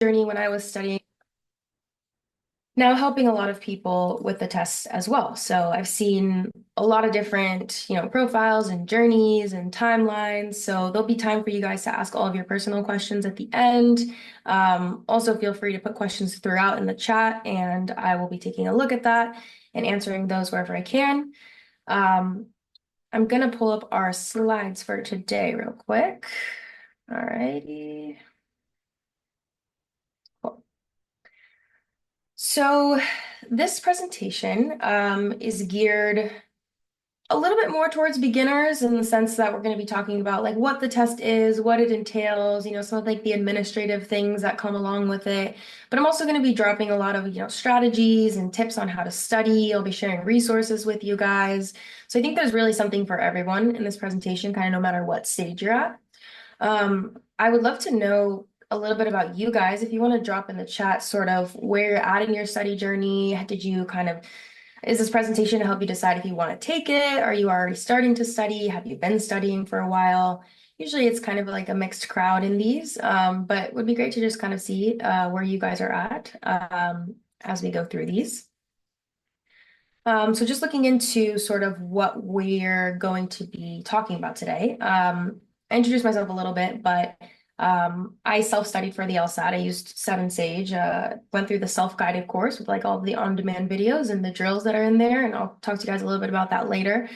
journey when I was studying, now helping a lot of people with the tests as well. So I've seen a lot of different, profiles and journeys and timelines. So there'll be time for you guys to ask all of your personal questions at the end. Also, feel free to put questions throughout in the chat, and I will be taking a look at that and answering those wherever I can. I'm gonna pull up our slides for today real quick. All righty. Cool. So this presentation is geared a little bit more towards beginners in the sense that we're going to be talking about like what the test is, what it entails, some of like the administrative things that come along with it. But I'm also going to be dropping a lot of, strategies and tips on how to study. I'll be sharing resources with you guys. So I think there's really something for everyone in this presentation, kind of no matter what stage you're at. I would love to know a little bit about you guys. If you want to drop in the chat sort of where you're at in your study journey. Is this presentation to help you decide if you want to take it? Are you already starting to study? Have you been studying for a while? Usually it's kind of like a mixed crowd in these, but it would be great to just kind of see where you guys are at as we go through these. So just looking into sort of what we're going to be talking about today. I introduced myself a little bit, but I self-studied for the LSAT. I used 7Sage, went through the self-guided course with like all the on-demand videos and the drills that are in there, and I'll talk to you guys a little bit about that later.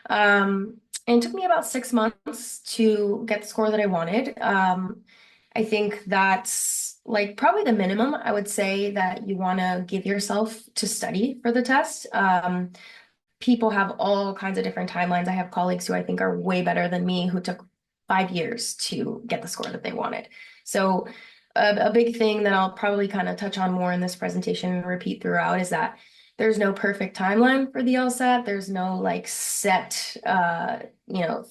And it took me about 6 months to get the score that I wanted. I think that's like probably the minimum I would say that you want to give yourself to study for the test. People have all kinds of different timelines. I have colleagues who I think are way better than me who took 5 years to get the score that they wanted. So a big thing that I'll probably kind of touch on more in this presentation and repeat throughout is that there's no perfect timeline for the LSAT. There's no like set,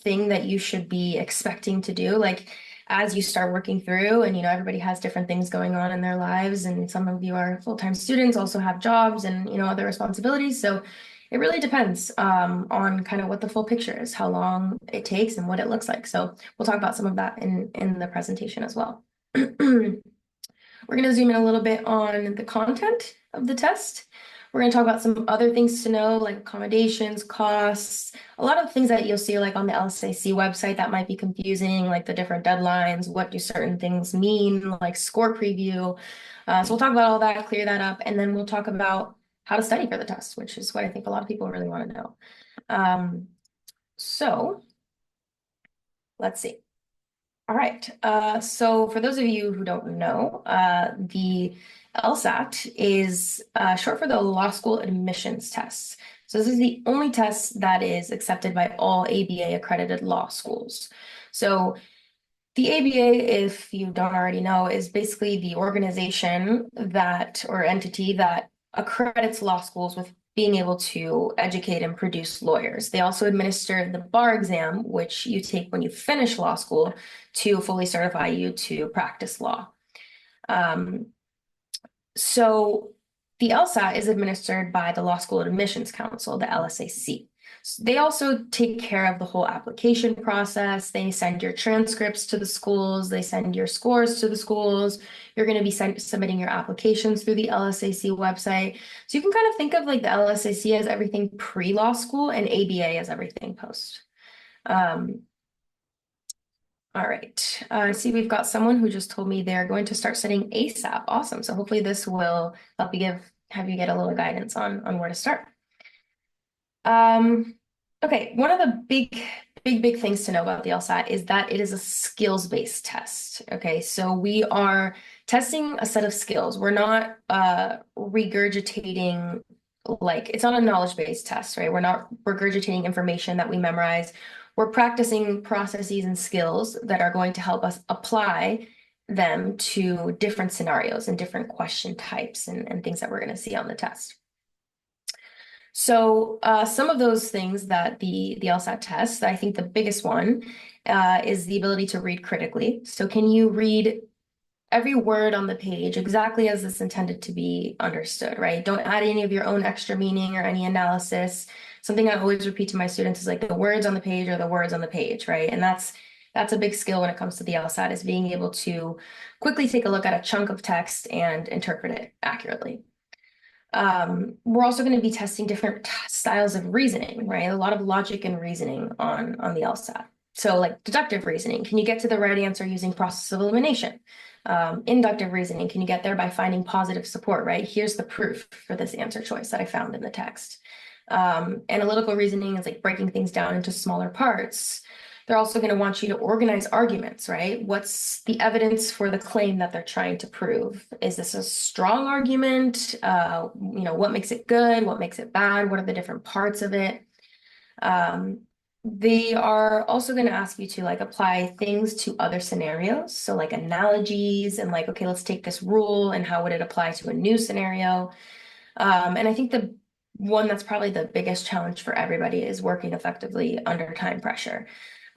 thing that you should be expecting to do. Like as you start working through and, everybody has different things going on in their lives. And some of you are full-time students, also have jobs and, other responsibilities. So it really depends on kind of what the full picture is, how long it takes and what it looks like. So we'll talk about some of that in the presentation as well. We're going to zoom in a little bit on the content of the test. We're going to talk about some other things to know, like accommodations, costs, a lot of things that you'll see like on the LSAC website that might be confusing, like the different deadlines, what do certain things mean, like score preview. So we'll talk about all that, clear that up, and then we'll talk about how to study for the test, which is what I think a lot of people really want to know. So let's see. All right. So for those of you who don't know, the LSAT is short for the Law School Admissions Test. So this is the only test that is accepted by all ABA accredited law schools. So the ABA, if you don't already know, is basically the organization that or entity that accredits law schools with being able to educate and produce lawyers. They also administer the bar exam, which you take when you finish law school to fully certify you to practice law. So the LSAT is administered by the Law School Admissions Council, the LSAC. So they also take care of the whole application process. They send your transcripts to the schools. They send your scores to the schools. You're going to be submitting your applications through the LSAC website. So you can kind of think of like the LSAC as everything pre-law school and ABA as everything post. All right. I see we've got someone who just told me they're going to start studying ASAP. Awesome. So hopefully this will help you have you get a little guidance on where to start. Okay, one of the big things to know about the LSAT is that it is a skills-based test. Okay, so we are testing a set of skills. We're not regurgitating, like, it's not a knowledge-based test, right? We're not regurgitating information that we memorize. We're practicing processes and skills that are going to help us apply them to different scenarios and different question types and things that we're going to see on the test. So some of those things that the LSAT tests, I think the biggest one is the ability to read critically. So can you read every word on the page exactly as it's intended to be understood, right? Don't add any of your own extra meaning or any analysis. Something I always repeat to my students is like the words on the page are the words on the page, right? And that's That's a big skill when it comes to the LSAT is being able to quickly take a look at a chunk of text and interpret it accurately. We're also going to be testing different styles of reasoning, right? A lot of logic and reasoning on the LSAT. So like deductive reasoning, can you get to the right answer using process of elimination? Inductive reasoning, can you get there by finding positive support, right? Here's the proof for this answer choice that I found in the text. Analytical reasoning is like breaking things down into smaller parts. They're also going to want you to organize arguments, right? What's the evidence for the claim that they're trying to prove? Is this a strong argument? What makes it good? What makes it bad? What are the different parts of it? They are also going to ask you to like apply things to other scenarios. So like analogies and like, okay, let's take this rule and how would it apply to a new scenario? And I think the one that's probably the biggest challenge for everybody is working effectively under time pressure.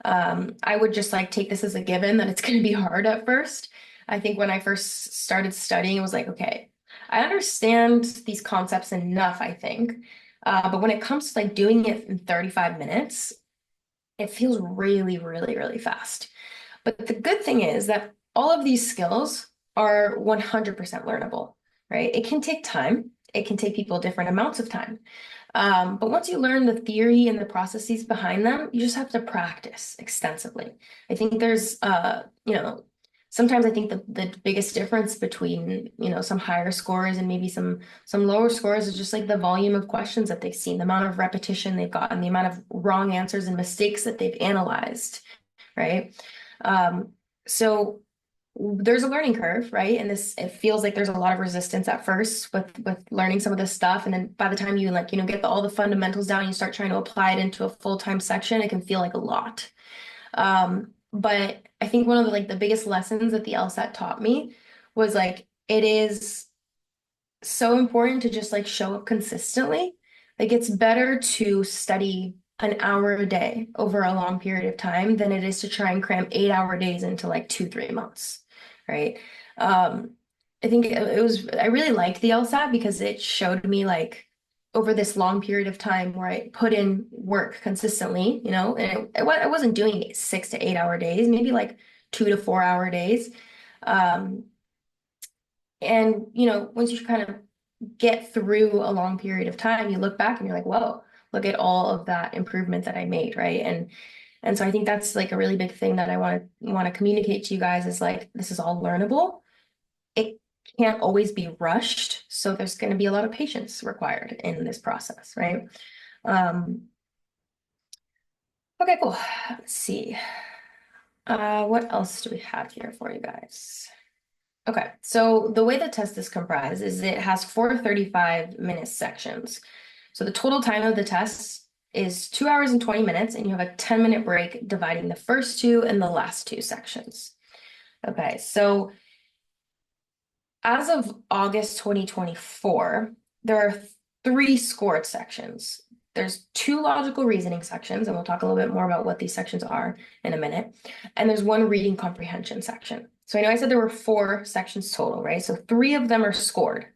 I would just like take this as a given that it's going to be hard at first. I think when I first started studying, it was like, okay, I understand these concepts enough, I think. But when it comes to like doing it in 35 minutes, it feels really, really, really fast. But the good thing is that all of these skills are 100% learnable, right? It can take time. It can take people different amounts of time. But once you learn the theory and the processes behind them, you just have to practice extensively. I think there's, sometimes I think the biggest difference between, some higher scores and maybe some lower scores is just like the volume of questions that they've seen, the amount of repetition they've gotten, the amount of wrong answers and mistakes that they've analyzed, right? So there's a learning curve, right? And it feels like there's a lot of resistance at first with learning some of this stuff. And then by the time you get all the fundamentals down, you start trying to apply it into a full-time section, it can feel like a lot. But I think one of the biggest lessons that the LSAT taught me was like, it is so important to just like show up consistently. Like it's better to study an hour a day over a long period of time than it is to try and cram 8-hour days into like 2-3 months, right? I think I really liked the LSAT because it showed me like over this long period of time where I put in work consistently, and I wasn't doing 6 to 8 hour days, maybe like 2 to 4 hour days. And once you kind of get through a long period of time, you look back and you're like, whoa, look at all of that improvement that I made, right? And so I think that's like a really big thing that I want to communicate to you guys is like, this is all learnable. It can't always be rushed. So there's going to be a lot of patience required in this process, right? Okay, cool. Let's see. What else do we have here for you guys? Okay, so the way the test is comprised is it has 4 35-minute sections. So the total time of the test is 2 hours and 20 minutes, and you have a 10-minute break dividing the first two and the last two sections. Okay, so as of August 2024, there are 3 scored sections. There's 2 logical reasoning sections, and we'll talk a little bit more about what these sections are in a minute. And there's 1 reading comprehension section. So I know I said there were 4 sections total, right? So 3 of them are scored.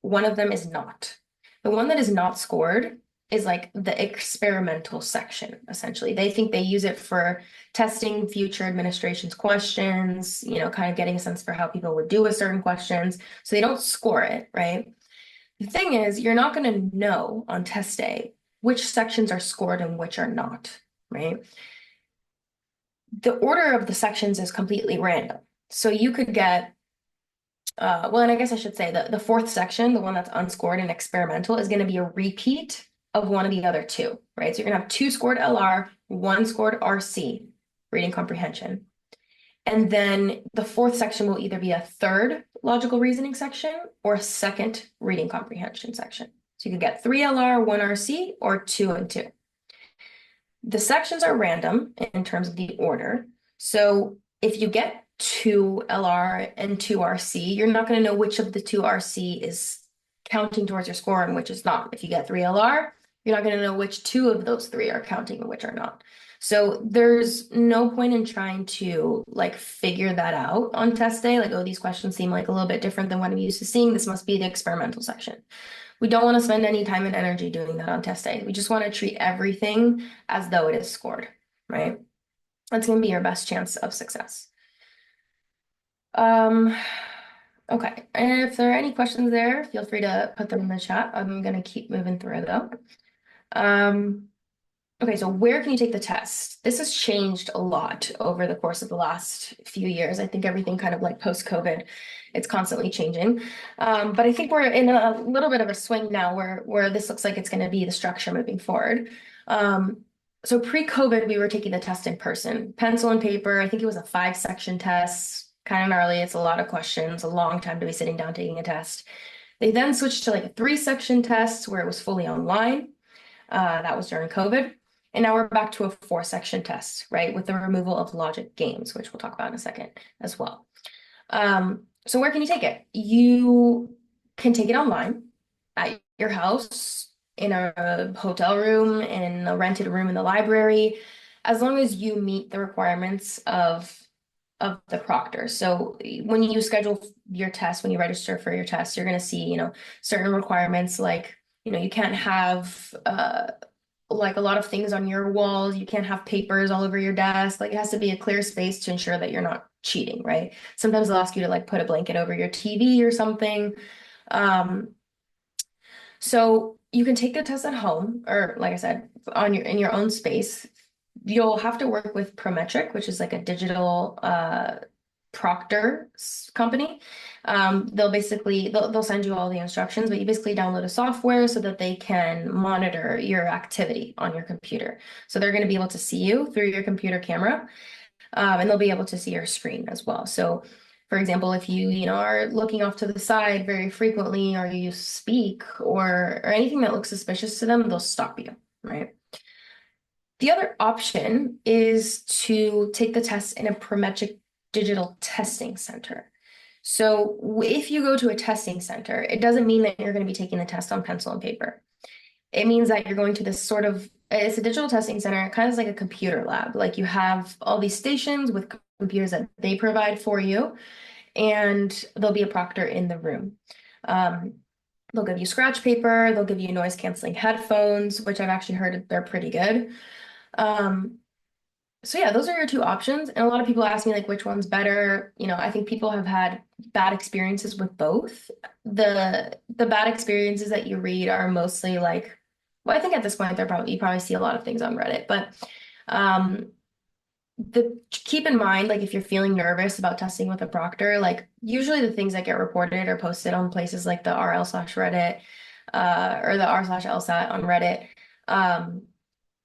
1 of them is not. The one that is not scored is like the experimental section, essentially. They think they use it for testing future administration's questions, kind of getting a sense for how people would do with certain questions. So they don't score it, right? The thing is, you're not going to know on test day which sections are scored and which are not, right? The order of the sections is completely random. So you could get, and I guess I should say that the 4th section, the one that's unscored and experimental, is going to be a repeat of one of the other 2, right? So you're going to have 2 scored LR, 1 scored RC, reading comprehension. And then the 4th section will either be a 3rd logical reasoning section or a 2nd reading comprehension section. So you could get 3 LR, 1 RC, or 2 and 2. The sections are random in terms of the order. So if you get 2 LR and 2 RC, you're not going to know which of the 2 RC is counting towards your score and which is not. If you get 3 LR, you're not going to know which 2 of those 3 are counting and which are not. So there's no point in trying to like figure that out on test day. Like, oh, these questions seem like a little bit different than what I'm used to seeing. This must be the experimental section. We don't want to spend any time and energy doing that on test day. We just want to treat everything as though it is scored, right? That's going to be your best chance of success. Um, okay. And if there are any questions there, feel free to put them in the chat. I'm going to keep moving through though. Um, Okay, so where can you take the test? This has changed a lot over the course of the last few years. I think everything kind of like post-COVID, it's constantly changing. But I think we're in a little bit of a swing now where this looks like it's going to be the structure moving forward. So pre-COVID, we were taking the test in person, pencil and paper. I think it was a 5-section test, kind of gnarly. It's a lot of questions, a long time to be sitting down taking a test. They then switched to like a 3-section test where it was fully online. That was during COVID. And now we're back to a 4-section test, right? With the removal of logic games, which we'll talk about in a second as well. So where can you take it? You can take it online at your house, in a hotel room, in a rented room in the library, as long as you meet the requirements of the proctor. So when you schedule your test, when you register for your test, you're going to see, certain requirements like, you can't have like a lot of things on your walls. You can't have papers all over your desk. Like it has to be a clear space to ensure that you're not cheating, right? Sometimes they'll ask you to like put a blanket over your TV or something. Um, so you can take the test at home, or like I said, in your own space. You'll have to work with Prometric, which is like a digital proctor company. They'll send you all the instructions, but you basically download a software so that they can monitor your activity on your computer. So they're going to be able to see you through your computer camera, and they'll be able to see your screen as well. So, for example, if you are looking off to the side very frequently, or you speak or anything that looks suspicious to them, they'll stop you, right? The other option is to take the test in a Prometric digital testing center. So if you go to a testing center, it doesn't mean that you're going to be taking the test on pencil and paper. It means that you're going to this it's a digital testing center. It kind of is like a computer lab. Like you have all these stations with computers that they provide for you, and there'll be a proctor in the room. They'll give you scratch paper, they'll give you noise canceling headphones, which I've actually heard they're pretty good. Um, so yeah, those are your two options. And a lot of people ask me like which one's better. I think people have had bad experiences with both. The bad experiences that you read are mostly like, well, I think at this point you probably see a lot of things on Reddit, but um keep in mind, like if you're feeling nervous about testing with a proctor, like usually the things that get reported or posted on places like the r/Reddit, or the r/LSAT on Reddit.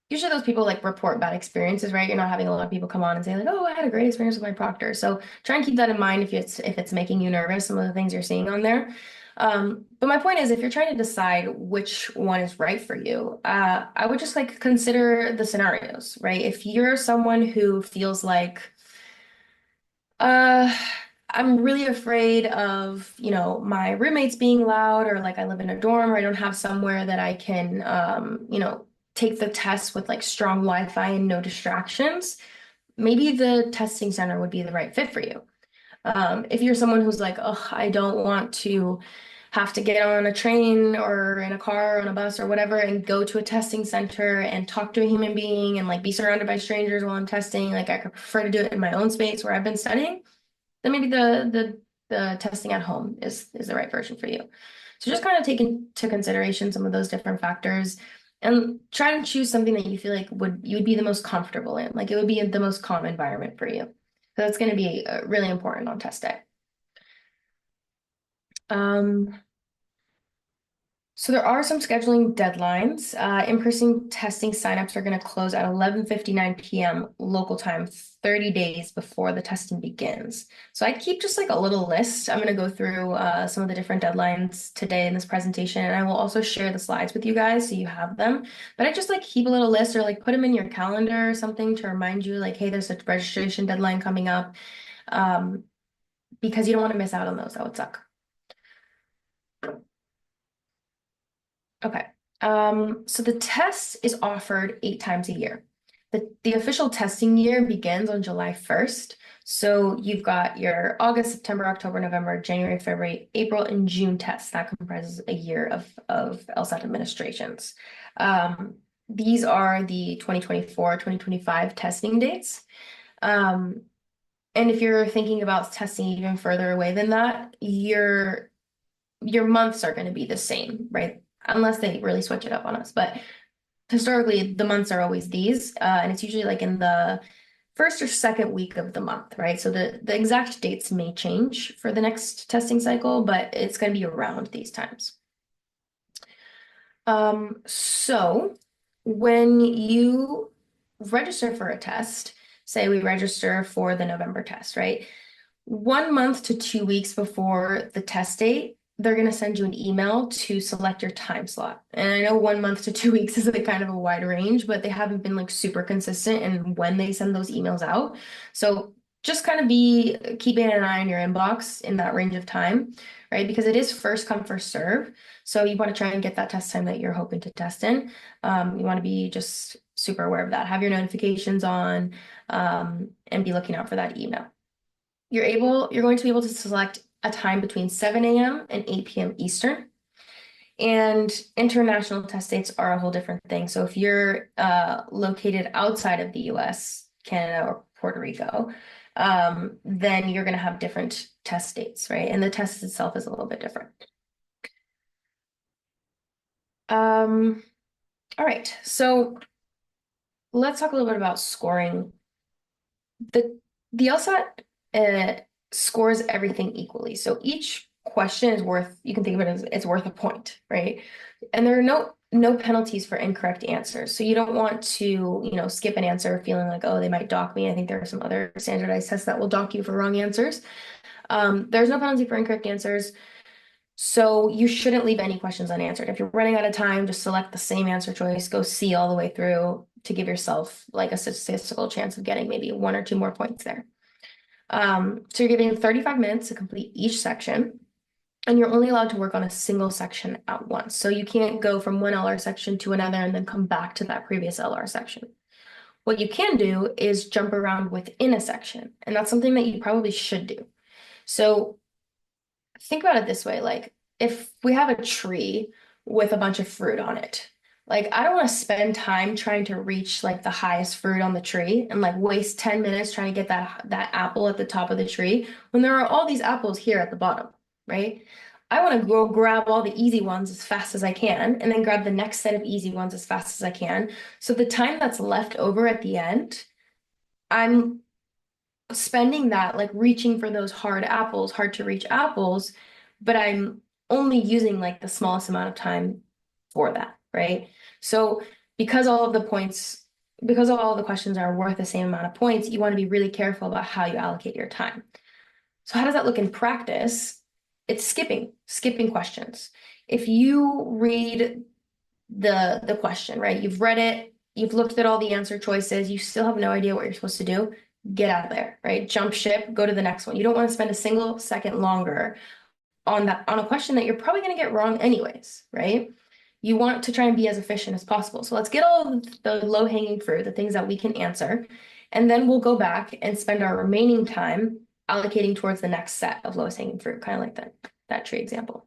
Usually those people like report bad experiences, right? You're not having a lot of people come on and say like, oh, I had a great experience with my proctor. So try and keep that in mind if it's making you nervous, some of the things you're seeing on there. But my point is, if you're trying to decide which one is right for you, I would just like consider the scenarios, right? If you're someone who feels like, uh, I'm really afraid of, my roommates being loud, or like I live in a dorm, or I don't have somewhere that I can, take the test with like strong Wi-Fi and no distractions. Maybe the testing center would be the right fit for you. If you're someone who's like, oh, I don't want to have to get on a train or in a car or on a bus or whatever and go to a testing center and talk to a human being and like be surrounded by strangers while I'm testing, like I could prefer to do it in my own space where I've been studying, then maybe the testing at home is the right version for you. So just kind of take into consideration some of those different factors and try to choose something that you feel like you would be the most comfortable in, like it would be the most calm environment for you. So that's going to be really important on test day. Um, so there are some scheduling deadlines. In-person testing signups are going to close at 11:59 p.m. local time, 30 days before the testing begins. So I keep just like a little list. I'm going to go through some of the different deadlines today in this presentation, and I will also share the slides with you guys so you have them. But I just like keep a little list or like put them in your calendar or something to remind you like, hey, there's a registration deadline coming up, because you don't want to miss out on those. That would suck. Okay. So the test is offered 8 times a year. The official testing year begins on July 1st. So you've got your August, September, October, November, January, February, April, and June tests. That comprises a year of LSAT administrations. these are the 2024, 2025 testing dates. Um, and if you're thinking about testing even further away than that, your months are going to be the same, right? Unless they really switch it up on us. But historically, the months are always these, and it's usually like in the first or second week of the month, right? So the exact dates may change for the next testing cycle, but it's going to be around these times. So when you register for a test, say we register for the November test, right? 1 month to 2 weeks before the test date, they're going to send you an email to select your time slot. And I know 1 month to 2 weeks is like kind of a wide range, but they haven't been like super consistent in when they send those emails out. So just kind of be keeping an eye on your inbox in that range of time, right? Because it is first come, first serve. So you want to try and get that test time that you're hoping to test in. You want to be just super aware of that. Have your notifications on, and be looking out for that email. You're going to be able to select a time between 7 a.m. and 8 p.m. Eastern. And international test dates are a whole different thing. So if you're located outside of the US, Canada, or Puerto Rico, then you're going to have different test dates, right? And the test itself is a little bit different. All right, so let's talk a little bit about scoring. The LSAT scores everything equally. So each question is worth, you can think of it as it's worth a point, right? And there are no penalties for incorrect answers. So you don't want to, skip an answer feeling like, oh, they might dock me. I think there are some other standardized tests that will dock you for wrong answers. There's no penalty for incorrect answers. So you shouldn't leave any questions unanswered. If you're running out of time, just select the same answer choice, go C all the way through to give yourself like a statistical chance of getting maybe 1 or 2 more points there. So you're giving 35 minutes to complete each section, and you're only allowed to work on a single section at once. So you can't go from one LR section to another and then come back to that previous LR section. What you can do is jump around within a section, and that's something that you probably should do. So think about it this way, like if we have a tree with a bunch of fruit on it, like I don't want to spend time trying to reach like the highest fruit on the tree and like waste 10 minutes trying to get that apple at the top of the tree when there are all these apples here at the bottom, right? I want to go grab all the easy ones as fast as I can and then grab the next set of easy ones as fast as I can. So the time that's left over at the end, I'm spending that like reaching for those hard apples, hard to reach apples, but I'm only using like the smallest amount of time for that, right? So because all of the points, because all the questions are worth the same amount of points, you want to be really careful about how you allocate your time. So how does that look in practice? It's skipping questions. If you read the question, right? You've read it, you've looked at all the answer choices, you still have no idea what you're supposed to do, get out of there, right? Jump ship, go to the next one. You don't want to spend a single second longer on a question that you're probably going to get wrong anyways, right? You want to try and be as efficient as possible. So let's get all of the low-hanging fruit, the things that we can answer, and then we'll go back and spend our remaining time allocating towards the next set of lowest hanging fruit, kind of like that tree example.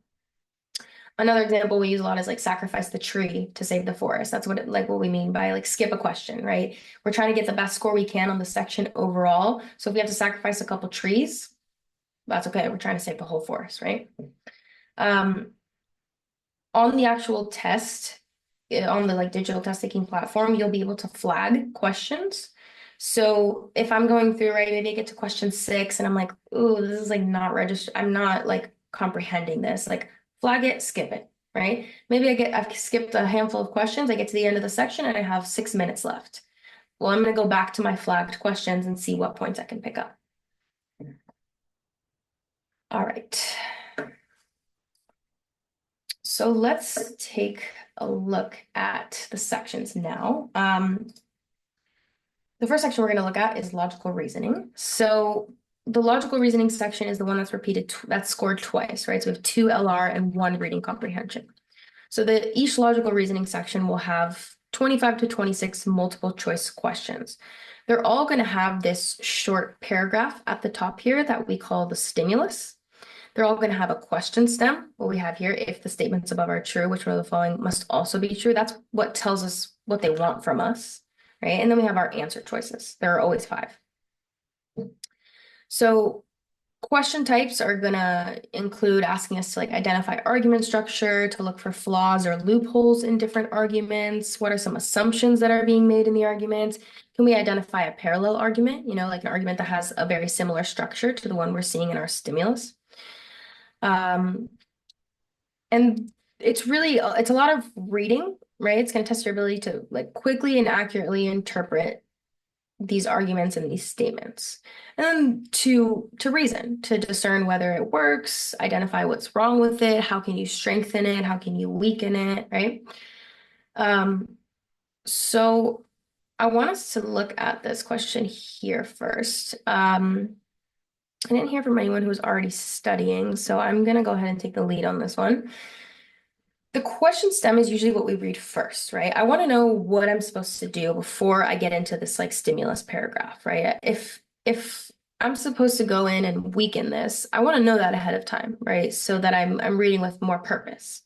Another example we use a lot is like sacrifice the tree to save the forest. That's what we mean by like skip a question, right? We're trying to get the best score we can on the section overall. So if we have to sacrifice a couple trees, that's okay. We're trying to save the whole forest, right? On the actual test, on the like digital test taking platform, you'll be able to flag questions. So if I'm going through, right, maybe I get to question 6 and I'm like, ooh, this is like not registered. I'm not like comprehending this. Like flag it, skip it, right? Maybe I've skipped a handful of questions. I get to the end of the section and I have 6 minutes left. Well, I'm going to go back to my flagged questions and see what points I can pick up. All right. So let's take a look at the sections now. The first section we're going to look at is logical reasoning. So the logical reasoning section is the one that's repeated, that's scored twice, right? So we have 2 LR and 1 reading comprehension. So each logical reasoning section will have 25 to 26 multiple choice questions. They're all going to have this short paragraph at the top here that we call the stimulus. They're all going to have a question stem, what we have here. If the statements above are true, which one of the following must also be true? That's what tells us what they want from us, right? And then we have our answer choices. There are always 5. So question types are going to include asking us to like identify argument structure, to look for flaws or loopholes in different arguments. What are some assumptions that are being made in the argument? Can we identify a parallel argument, like an argument that has a very similar structure to the one we're seeing in our stimulus? And it's a lot of reading, right? It's going to test your ability to like quickly and accurately interpret these arguments and these statements. And then to reason, to discern whether it works, identify what's wrong with it, how can you strengthen it, how can you weaken it, right? So I want us to look at this question here first. I didn't hear from anyone who was already studying, so I'm gonna go ahead and take the lead on this one. The question stem is usually what we read first, right? I want to know what I'm supposed to do before I get into this like stimulus paragraph, right? If I'm supposed to go in and weaken this, I want to know that ahead of time, right? So that I'm reading with more purpose.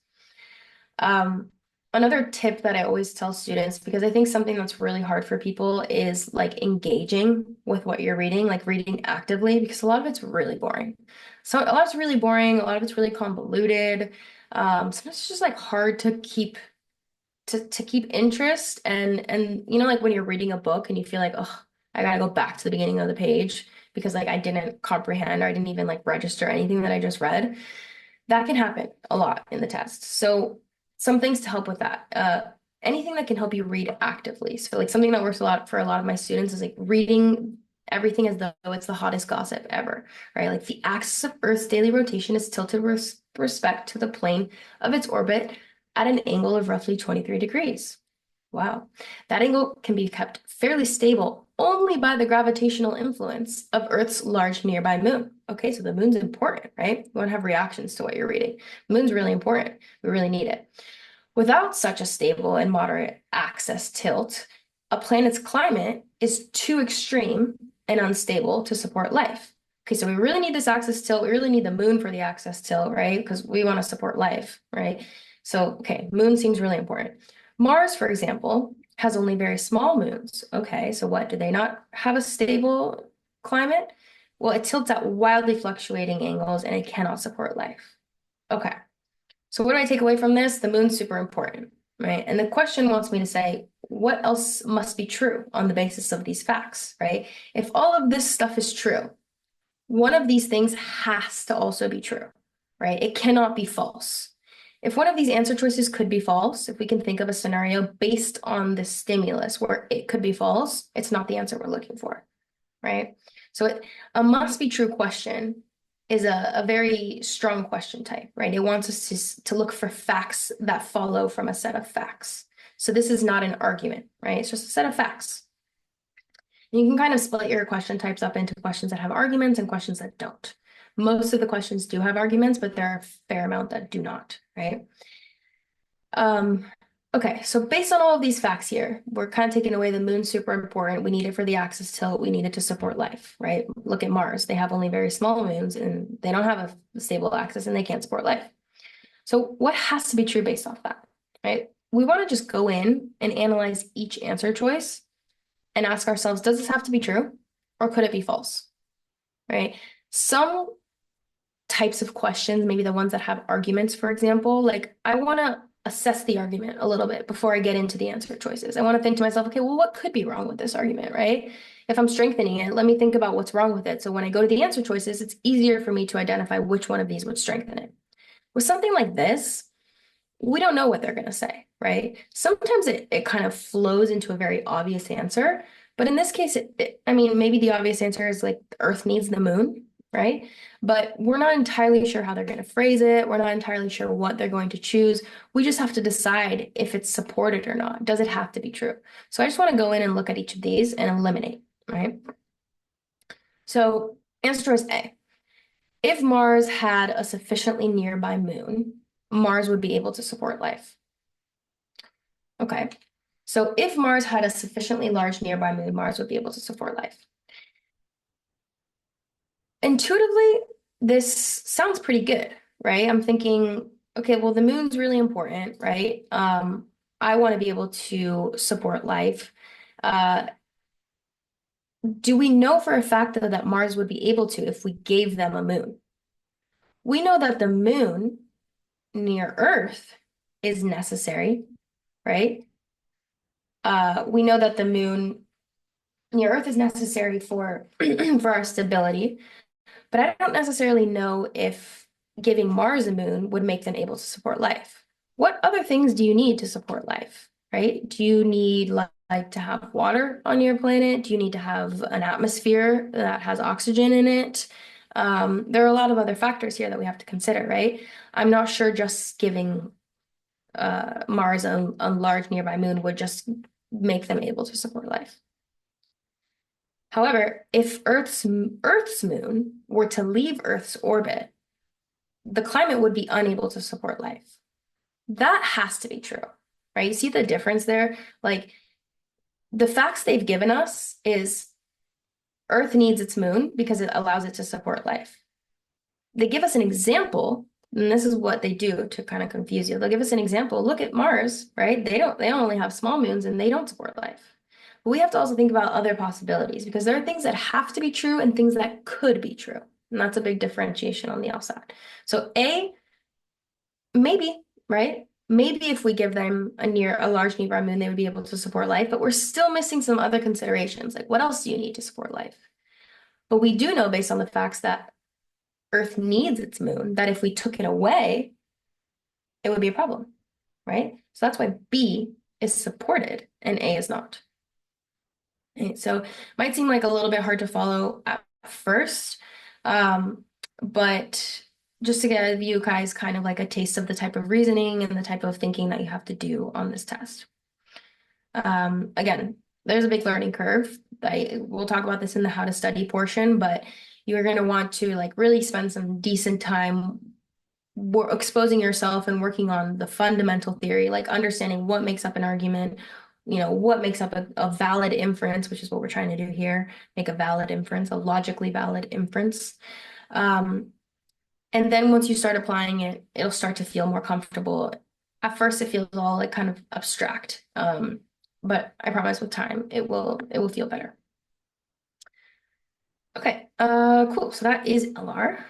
Another tip that I always tell students, because I think something that's really hard for people is like engaging with what you're reading, like reading actively, because a lot of it's really boring. So a lot of it's really boring, a lot of it's really convoluted. Sometimes it's just like hard to keep interest and like when you're reading a book and you feel like, oh, I gotta go back to the beginning of the page because like I didn't comprehend or I didn't even like register anything that I just read. That can happen a lot in the test. So some things to help with that. Anything that can help you read actively. So like something that works a lot for a lot of my students is like reading everything as though it's the hottest gossip ever, right? Like the axis of Earth's daily rotation is tilted with respect to the plane of its orbit at an angle of roughly 23 degrees. Wow. That angle can be kept fairly stable only by the gravitational influence of Earth's large nearby moon. Okay, so the moon's important, right? You want to have reactions to what you're reading. The moon's really important. We really need it. Without such a stable and moderate axis tilt, a planet's climate is too extreme and unstable to support life. Okay, so we really need this axis tilt. We really need the moon for the axis tilt, right? Because we want to support life, right? So, okay, moon seems really important. Mars, for example, has only very small moons. Okay, so what? Do they not have a stable climate? Well, it tilts at wildly fluctuating angles and it cannot support life. Okay, so what do I take away from this? The moon's super important, right? And the question wants me to say, what else must be true on the basis of these facts, right? If all of this stuff is true, one of these things has to also be true, right? It cannot be false. If one of these answer choices could be false, if we can think of a scenario based on the stimulus where it could be false, it's not the answer we're looking for, right? So a must be true question is a very strong question type, right? It wants us to look for facts that follow from a set of facts. So this is not an argument, right? It's just a set of facts. And you can kind of split your question types up into questions that have arguments and questions that don't. Most of the questions do have arguments, but there are a fair amount that do not, right? Okay, so based on all of these facts here, we're kind of taking away the moon's super important. We need it for the axis tilt. We need it to support life, right? Look at Mars. They have only very small moons and they don't have a stable axis and they can't support life. So what has to be true based off that, right? We want to just go in and analyze each answer choice and ask ourselves, does this have to be true or could it be false, right? Some types of questions, maybe the ones that have arguments, for example, like I want to assess the argument a little bit before I get into the answer choices. I want to think to myself, okay, well, what could be wrong with this argument, right? If I'm strengthening it, let me think about what's wrong with it. So when I go to the answer choices, it's easier for me to identify which one of these would strengthen it. With something like this, we don't know what they're going to say, right? Sometimes it kind of flows into a very obvious answer. But in this case, I mean, maybe the obvious answer is like the Earth needs the moon, right? But we're not entirely sure how they're going to phrase it. We're not entirely sure what they're going to choose. We just have to decide if it's supported or not. Does it have to be true? So I just want to go in and look at each of these and eliminate, right? So answer choice A. If Mars had a sufficiently nearby moon, Mars would be able to support life. Okay, so if Mars had a sufficiently large nearby moon, Mars would be able to support life. Intuitively, this sounds pretty good, right? I'm thinking, okay, well, the moon's really important, right? I want to be able to support life. Uh, do we know for a fact, though, that Mars would be able to if we gave them a moon? We know that the moon near Earth is necessary, right? We know that the moon near Earth is necessary for for our stability. But I don't necessarily know if giving Mars a moon would make them able to support life. What other things do you need to support life, right? Do you need like to have water on your planet? Do you need to have an atmosphere that has oxygen in it? There are a lot of other factors here that we have to consider, right? I'm not sure just giving Mars a large nearby moon would just make them able to support life. However, if Earth's moon were to leave Earth's orbit, the climate would be unable to support life. That has to be true, right? You see the difference there? Like the facts they've given us is Earth needs its moon because it allows it to support life. They give us an example, and this is what they do to kind of confuse you. They'll give us an example. Look at Mars, right? They only have small moons and they don't support life. But we have to also think about other possibilities because there are things that have to be true and things that could be true. And that's a big differentiation on the LSAT. So A, maybe, right? Maybe if we give them a large nearby moon, they would be able to support life, but we're still missing some other considerations. Like what else do you need to support life? But we do know based on the facts that Earth needs its moon, that if we took it away, it would be a problem, right? So that's why B is supported and A is not. Right? So it might seem like a little bit hard to follow at first, but just to give you guys kind of like a taste of the type of reasoning and the type of thinking that you have to do on this test. Again, there's a big learning curve. We'll talk about this in the how to study portion, but you're going to want to like really spend some decent time exposing yourself and working on the fundamental theory, like understanding what makes up an argument, what makes up a valid inference, which is what we're trying to do here, make a valid inference, a logically valid inference. And then once you start applying it, it'll start to feel more comfortable. At first, it feels all like kind of abstract, but I promise with time, it will feel better. Okay, cool. So that is LR.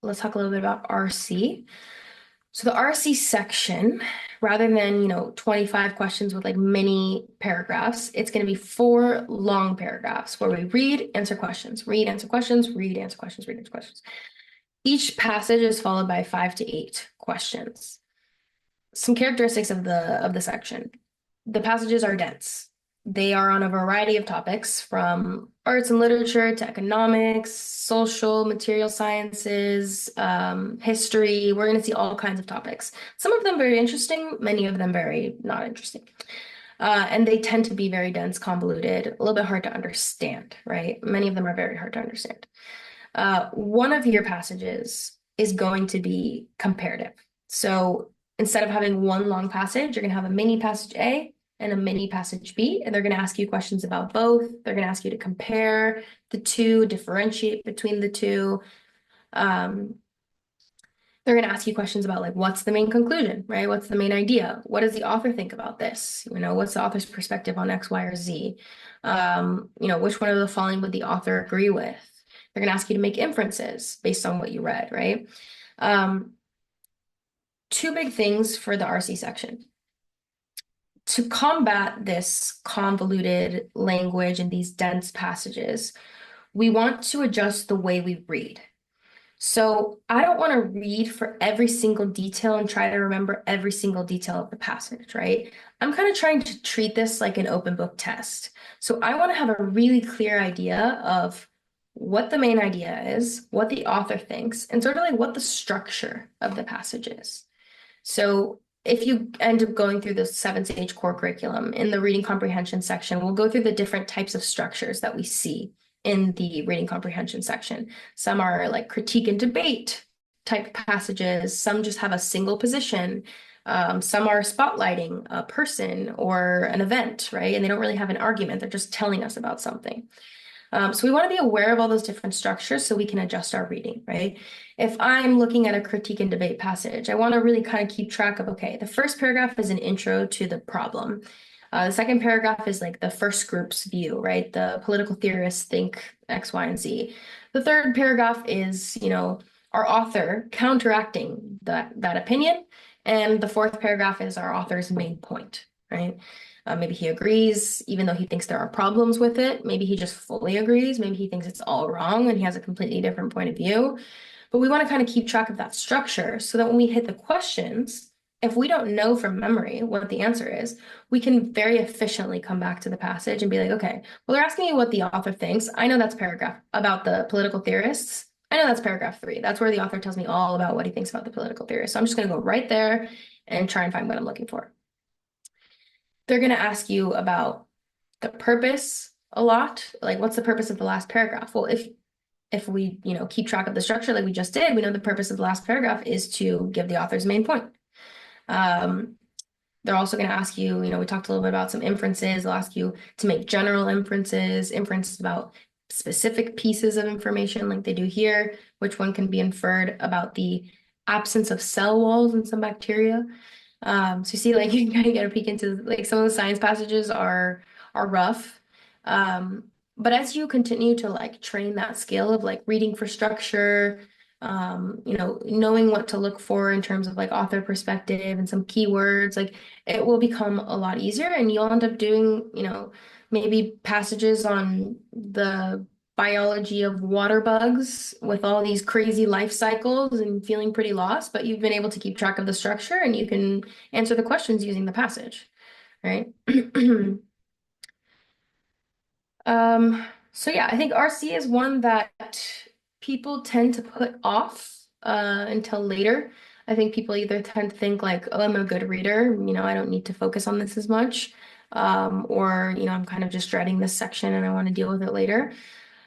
Let's talk a little bit about RC. So the RC section, rather than, 25 questions with like mini paragraphs, it's going to be 4 long paragraphs where we read, answer questions, read, answer questions, read, answer questions, read, answer questions. Each passage is followed by 5 to 8 questions. Some characteristics of the section. The passages are dense. They are on a variety of topics from arts and literature to economics, social, material sciences, history. We're going to see all kinds of topics. Some of them very interesting, many of them very not interesting. And they tend to be very dense, convoluted, a little bit hard to understand, right? Many of them are very hard to understand. One of your passages is going to be comparative. So instead of having one long passage, you're going to have a mini passage A and a mini passage B, and they're going to ask you questions about both. They're going to ask you to compare the two, differentiate between the two. They're going to ask you questions about like, what's the main conclusion, right? What's the main idea? What does the author think about this? What's the author's perspective on X, Y, or Z? Which one of the following would the author agree with? They're going to ask you to make inferences based on what you read, right? Two big things for the RC section. To combat this convoluted language and these dense passages, we want to adjust the way we read. So I don't want to read for every single detail and try to remember every single detail of the passage, right? I'm kind of trying to treat this like an open book test. So I want to have a really clear idea of what the main idea is, what the author thinks, and sort of like what the structure of the passage is. So if you end up going through the 7-stage core curriculum in the reading comprehension section, we'll go through the different types of structures that we see in the reading comprehension section. Some are like critique and debate type passages. Some just have a single position. Some are spotlighting a person or an event, right? And they don't really have an argument. They're just telling us about something. So we want to be aware of all those different structures so we can adjust our reading, right? If I'm looking at a critique and debate passage, I want to really kind of keep track of, okay, the first paragraph is an intro to the problem. The second paragraph is like the first group's view, right? The political theorists think X, Y, and Z. The third paragraph is, our author counteracting that opinion. And the fourth paragraph is our author's main point, right? Maybe he agrees, even though he thinks there are problems with it. Maybe he just fully agrees. Maybe he thinks it's all wrong and he has a completely different point of view. But we want to kind of keep track of that structure so that when we hit the questions, if we don't know from memory what the answer is, we can very efficiently come back to the passage and be like, okay, well, they're asking you what the author thinks. I know that's paragraph about the political theorists. I know that's paragraph 3. That's where the author tells me all about what he thinks about the political theorists. So I'm just going to go right there and try and find what I'm looking for. They're going to ask you about the purpose a lot. Like, what's the purpose of the last paragraph? Well, if we, keep track of the structure like we just did, we know the purpose of the last paragraph is to give the author's main point. They're also going to ask you, we talked a little bit about some inferences. They'll ask you to make general inferences about specific pieces of information like they do here, which one can be inferred about the absence of cell walls in some bacteria. So you see, like, you can kind of get a peek into, like, some of the science passages are rough. But as you continue to like train that skill of like reading for structure, knowing what to look for in terms of like author perspective and some keywords, like it will become a lot easier and you'll end up doing, maybe passages on the biology of water bugs with all these crazy life cycles and feeling pretty lost, but you've been able to keep track of the structure and you can answer the questions using the passage, right? So yeah, I think RC is one that people tend to put off until later. I think people either tend to think like, oh, I'm a good reader, I don't need to focus on this as much. Or, I'm kind of just dreading this section and I want to deal with it later.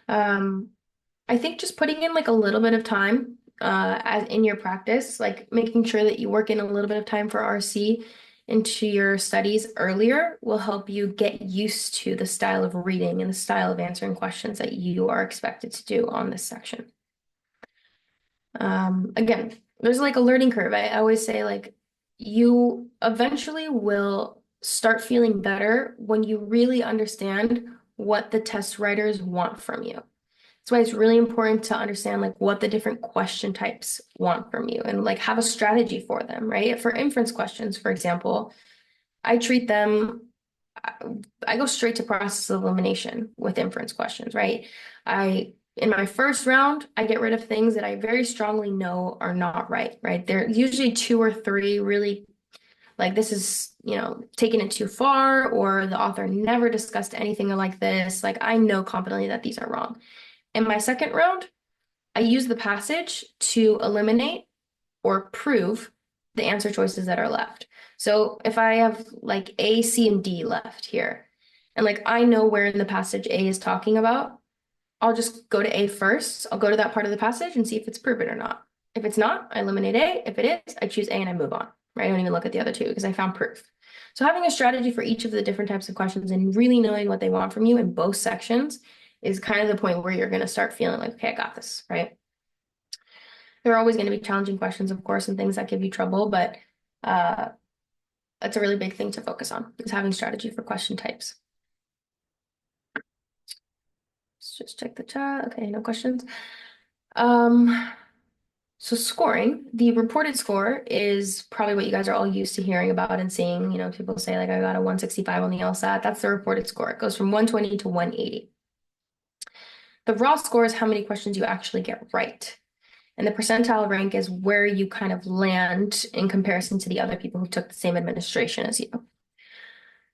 I think just putting in like a little bit of time as in your practice, like making sure that you work in a little bit of time for RC into your studies earlier will help you get used to the style of reading and the style of answering questions that you are expected to do on this section. Again, there's like a learning curve. I always say like you eventually will start feeling better when you really understand what the test writers want from you. That's why it's really important to understand like what the different question types want from you and like have a strategy for them, right? For inference questions, for example, I treat them, I go straight to process of elimination with inference questions, right? In my first round, I get rid of things that I very strongly know are not right, right? There are usually 2 or 3 really like this is, taking it too far, or the author never discussed anything like this. Like I know confidently that these are wrong. In my second round, I use the passage to eliminate or prove the answer choices that are left. So if I have like A, C, and D left here, and like I know where in the passage A is talking about, I'll just go to A first. I'll go to that part of the passage and see if it's proven or not. If it's not, I eliminate A. If it is, I choose A and I move on, right? I don't even look at the other 2 because I found proof. So having a strategy for each of the different types of questions and really knowing what they want from you in both sections is kind of the point where you're going to start feeling like, okay, I got this, right? There are always going to be challenging questions, of course, and things that give you trouble, but that's a really big thing to focus on, is having strategy for question types. Let's just check the chat. Okay, no questions. So scoring, the reported score is probably what you guys are all used to hearing about and seeing, people say like I got a 165 on the LSAT. That's the reported score. It goes from 120 to 180. The raw score is how many questions you actually get right. And the percentile rank is where you kind of land in comparison to the other people who took the same administration as you.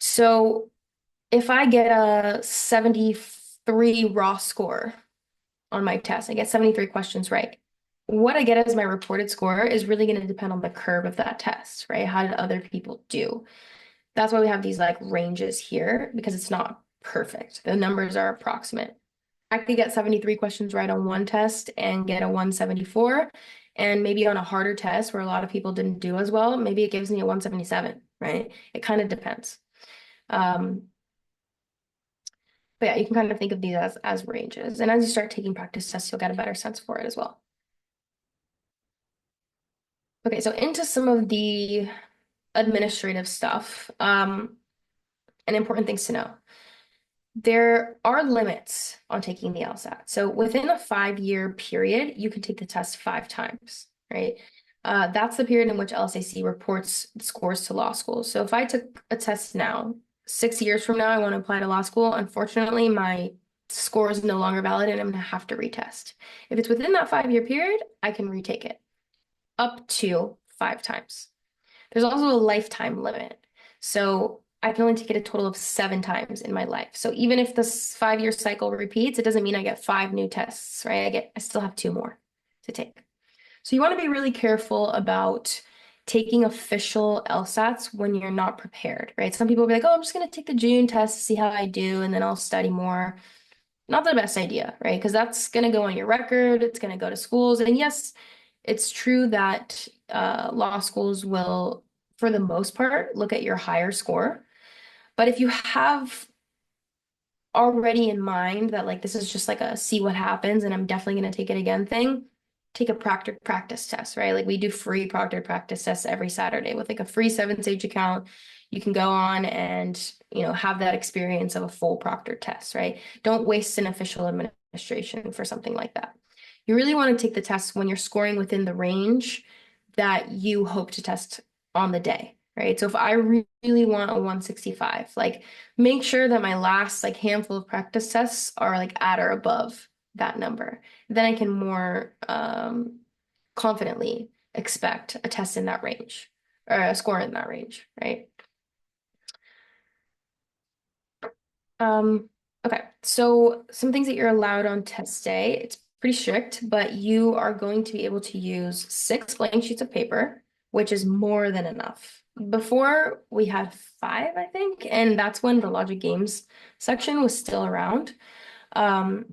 So if I get a 73 raw score on my test, I get 73 questions right. What I get as my reported score is really going to depend on the curve of that test, right? How did other people do? That's why we have these like ranges here, because it's not perfect. The numbers are approximate. I could get 73 questions right on one test and get a 174. And maybe on a harder test where a lot of people didn't do as well, maybe it gives me a 177, right? It kind of depends. But yeah, you can kind of think of these as ranges. And as you start taking practice tests, you'll get a better sense for it as well. Okay, so into some of the administrative stuff, and important things to know. There are limits on taking the LSAT. So within a 5-year period, you can take the test 5 times, right? That's the period in which LSAC reports scores to law school. So if I took a test now, 6 years from now, I want to apply to law school. Unfortunately, my score is no longer valid and I'm going to have to retest. If it's within that 5-year period, I can retake it up to 5 times. There's also a lifetime limit. So I can only take it a total of 7 times in my life. So even if this 5-year cycle repeats, it doesn't mean I get 5 new tests, right? I still have 2 more to take. So you want to be really careful about taking official LSATs when you're not prepared, right? Some people will be like, oh, I'm just going to take the June test to see how I do, and then I'll study more. Not the best idea, right? Because that's going to go on your record, it's going to go to schools. And yes, it's true that law schools will, for the most part, look at your higher score. But if you have already in mind that like this is just like a see what happens and I'm definitely going to take it again thing, take a proctored practice test, right? Like we do free proctored practice tests every Saturday with like a free 7Sage account. You can go on and, have that experience of a full proctored test, right? Don't waste an official administration for something like that. You really want to take the test when you're scoring within the range that you hope to test on the day, right? So if I really want a 165, like make sure that my last like handful of practice tests are like at or above that number. Then I can more confidently expect a test in that range or a score in that range, right? Um, okay, so some things that you're allowed on test day, it's pretty strict, but you are going to be able to use 6 blank sheets of paper, which is more than enough. Before we had 5, I think, and that's when the logic games section was still around. Um,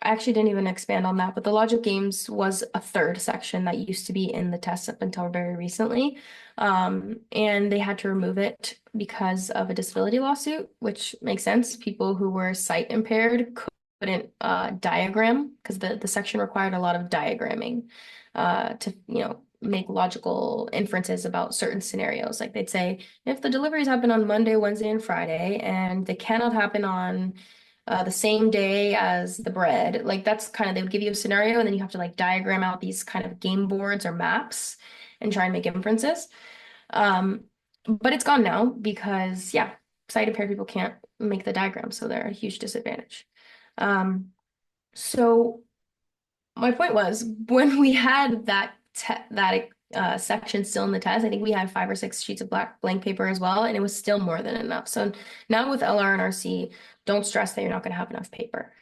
I actually didn't even expand on that, but the logic games was a third section that used to be in the test up until very recently. And they had to remove it because of a disability lawsuit, which makes sense. People who were sight impaired couldn't diagram because the section required a lot of diagramming to, make logical inferences about certain scenarios. Like they'd say, if the deliveries happen on Monday, Wednesday, and Friday, and they cannot happen on the same day as the bread. Like that's kind of, they would give you a scenario and then you have to like diagram out these kind of game boards or maps and try and make inferences. Um, but it's gone now because yeah, sight impaired people can't make the diagram, so they're a huge disadvantage. Um, so my point was when we had that section still in the test, I think we had 5 or 6 sheets of blank paper as well, and it was still more than enough. So now with LR and RC, don't stress that you're not going to have enough paper.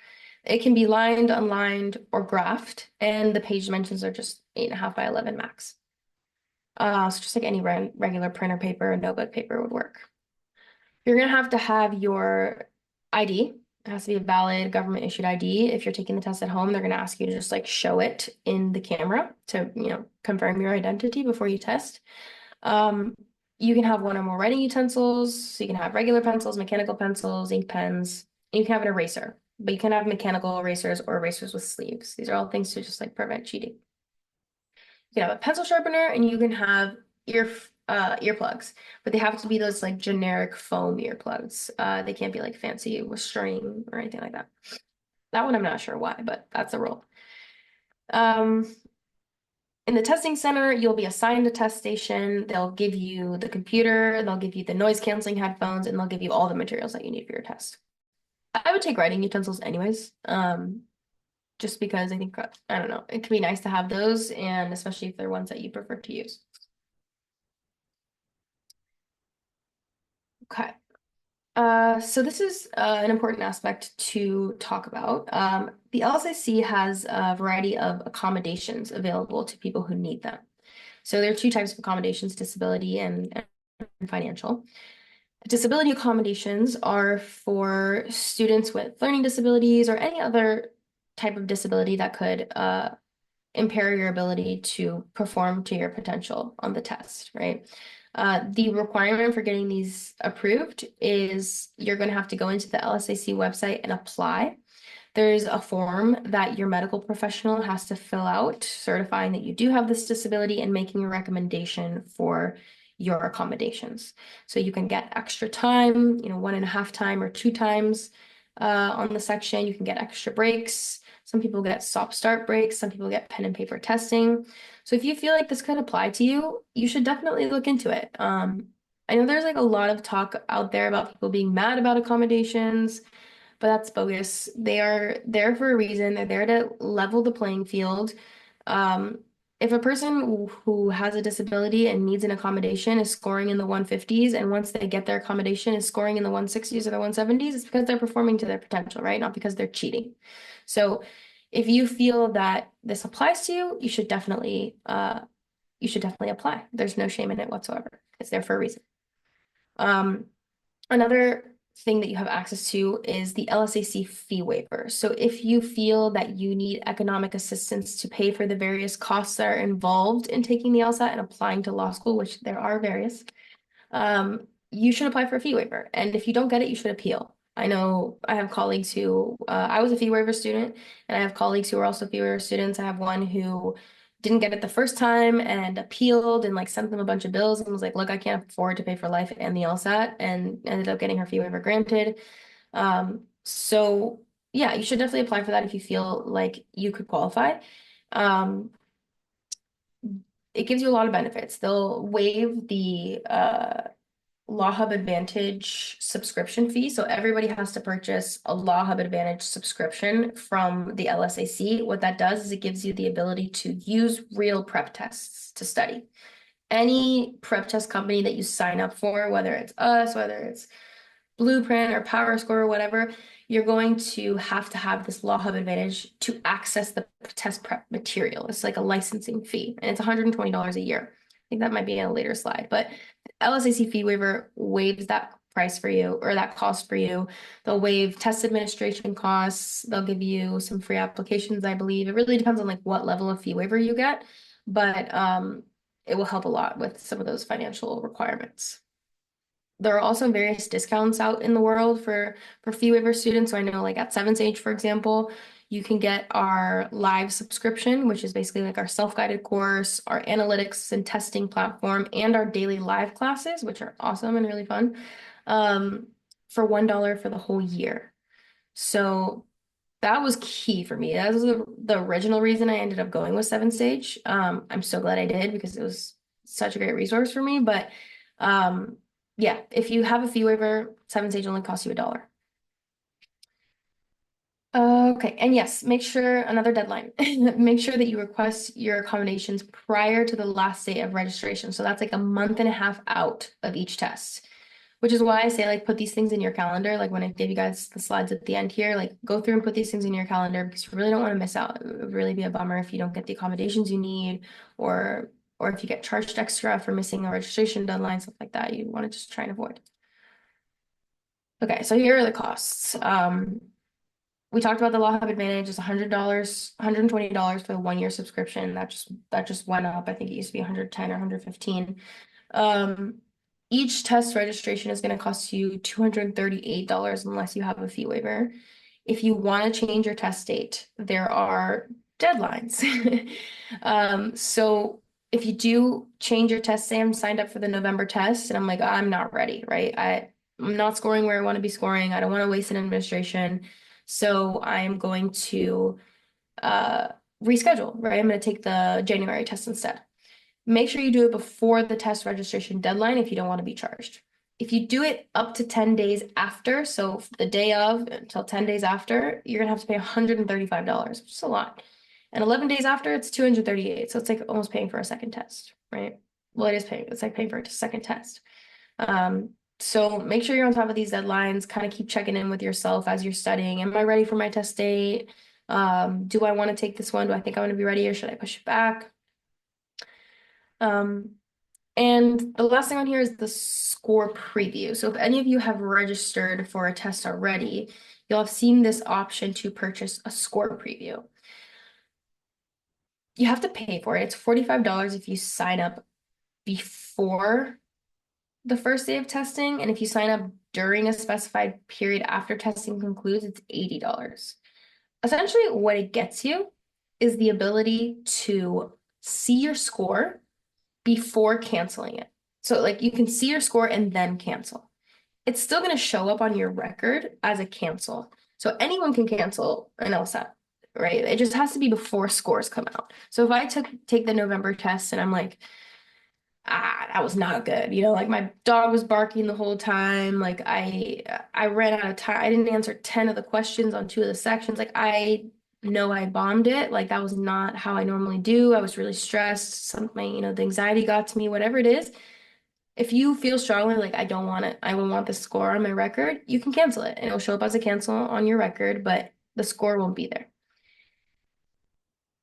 It can be lined, unlined, or graphed, and the page dimensions are just 8.5 by 11 max. So just like any regular printer paper, notebook paper would work. You're going to have your ID. It has to be a valid government issued ID. If you're taking the test at home, they're going to ask you to just like show it in the camera to, confirm your identity before you test. You can have one or more writing utensils. So you can have regular pencils, mechanical pencils, ink pens, and you can have an eraser, but you can have mechanical erasers or erasers with sleeves. These are all things to just like prevent cheating. You can have a pencil sharpener and you can have earplugs, but they have to be those like generic foam earplugs. They can't be like fancy with string or anything like that. That one I'm not sure why, but that's the rule. In the testing center, you'll be assigned a test station. They'll give you the computer, they'll give you the noise canceling headphones, and they'll give you all the materials that you need for your test. I would take writing utensils anyways, just because I think, I don't know, it can be nice to have those, and especially if they're ones that you prefer to use. Okay. So this is an important aspect to talk about. The LSAC has a variety of accommodations available to people who need them. So there are 2 types of accommodations, disability and financial. Disability accommodations are for students with learning disabilities or any other type of disability that could impair your ability to perform to your potential on the test, right? The requirement for getting these approved is you're going to have to go into the LSAC website and apply. There's a form that your medical professional has to fill out, certifying that you do have this disability and making a recommendation for your accommodations. So you can get extra time, 1.5 time or 2 times on the section. You can get extra breaks. Some people get stop-start breaks. Some people get pen and paper testing. So if you feel like this could apply to you, you should definitely look into it. I know there's like a lot of talk out there about people being mad about accommodations, but that's bogus. They are there for a reason. They're there to level the playing field. Um, if a person who has a disability and needs an accommodation is scoring in the 150s, and once they get their accommodation is scoring in the 160s or the 170s, it's because they're performing to their potential, right? Not because they're cheating. So if you feel that this applies to you, you should definitely apply. There's no shame in it whatsoever. It's there for a reason. Um, Another thing that you have access to is the LSAC fee waiver. So if you feel that you need economic assistance to pay for the various costs that are involved in taking the LSAT and applying to law school, which there are various, you should apply for a fee waiver. And if you don't get it, you should appeal. I know I have colleagues who, I was a fee waiver student, and I have colleagues who are also fee waiver students. I have one who didn't get it the first time and appealed and like sent them a bunch of bills and was like, look, I can't afford to pay for life and the LSAT, and ended up getting her fee waiver granted. So yeah, you should definitely apply for that if you feel like you could qualify. Um, it gives you a lot of benefits. They'll waive the Law Hub Advantage subscription fee. So everybody has to purchase a Law Hub Advantage subscription from the LSAC. What that does is it gives you the ability to use real prep tests to study. Any prep test company that you sign up for, whether it's us, whether it's Blueprint or PowerScore or whatever, you're going to have this Law Hub Advantage to access the test prep material. It's like a licensing fee, and it's $120 a year. I think that might be in a later slide, but LSAC fee waiver waives that price for you, or that cost for you. They'll waive test administration costs. They'll give you some free applications, I believe. It really depends on like what level of fee waiver you get, but it will help a lot with some of those financial requirements. There are also various discounts out in the world for fee waiver students. So I know like at 7Sage, for example, you can get our live subscription, which is basically like our self-guided course, our analytics and testing platform, and our daily live classes, which are awesome and really fun, for $1 for the whole year. So that was key for me. That was the original reason I ended up going with 7Sage. I'm so glad I did because it was such a great resource for me. But yeah, if you have a fee waiver, 7Sage only costs you $1. Okay, and yes, make sure another deadline. Make sure that you request your accommodations prior to the last day of registration. So that's like a month and a half out of each test, which is why I say like put these things in your calendar. Like when I gave you guys the slides at the end here, like go through and put these things in your calendar because you really don't want to miss out. It would really be a bummer if you don't get the accommodations you need, or if you get charged extra for missing a registration deadline, stuff like that. You want to just try and avoid. Okay, so here are the costs. We talked about the Law Hub Advantage is $100, $120 for the 1 year subscription. That just went up. I think it used to be 110 or 115. Each test registration is going to cost you $238 unless you have a fee waiver. If you want to change your test date, there are deadlines. So if you do change your test, say I'm signed up for the November test and I'm like, I'm not ready, right? I'm not scoring where I want to be scoring. I don't want to waste an administration. So I am going to reschedule, right? I'm going to take the January test instead. Make sure you do it before the test registration deadline if you don't want to be charged. If you do it up to 10 days after, so the day of until 10 days after, you're gonna have to pay $135, which is a lot. And 11 days after, it's $238. So it's like almost paying for a second test, right? Well, it is paying, it's like paying for a second test. So make sure you're on top of these deadlines, kind of keep checking in with yourself as you're studying. Am I ready for my test date? Do I want to take this one? Do I think I want to be ready, or should I push it back? And the last thing on here is the score preview. So if any of you have registered for a test already, you'll have seen this option to purchase a score preview. You have to pay for it. It's $45 if you sign up before the first day of testing, and if you sign up during a specified period after testing concludes, it's $80. Essentially, what it gets you is the ability to see your score before canceling it. So, like, you can see your score and then cancel. It's still going to show up on your record as a cancel. So, anyone can cancel an LSAT, right? It just has to be before scores come out. So, if I take the November test and I'm like, that was not good. Like my dog was barking the whole time. Like I ran out of time. I didn't answer 10 of the questions on two of the sections. Like I know I bombed it. Like that was not how I normally do. I was really stressed. The anxiety got to me, whatever it is. If you feel strongly like I don't want it, I will want the score on my record, you can cancel it and it'll show up as a cancel on your record, but the score won't be there.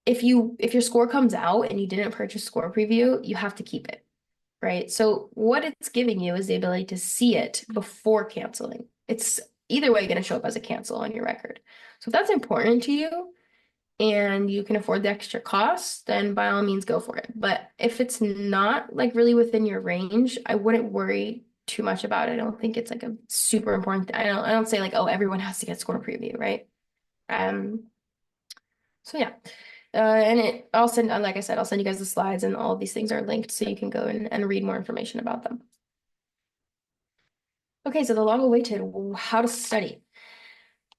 If your score comes out and you didn't purchase score preview, you have to keep it. Right? So what it's giving you is the ability to see it before canceling. It's either way going to show up as a cancel on your record. So if that's important to you and you can afford the extra cost, then by all means go for it. But if it's not like really within your range, I wouldn't worry too much about it. I don't think it's like a super important I don't say like, oh, everyone has to get score preview, right? Um, so yeah. I'll send, like I said, I'll send you guys the slides and all of these things are linked so you can go and read more information about them. Okay, so the long-awaited how to study.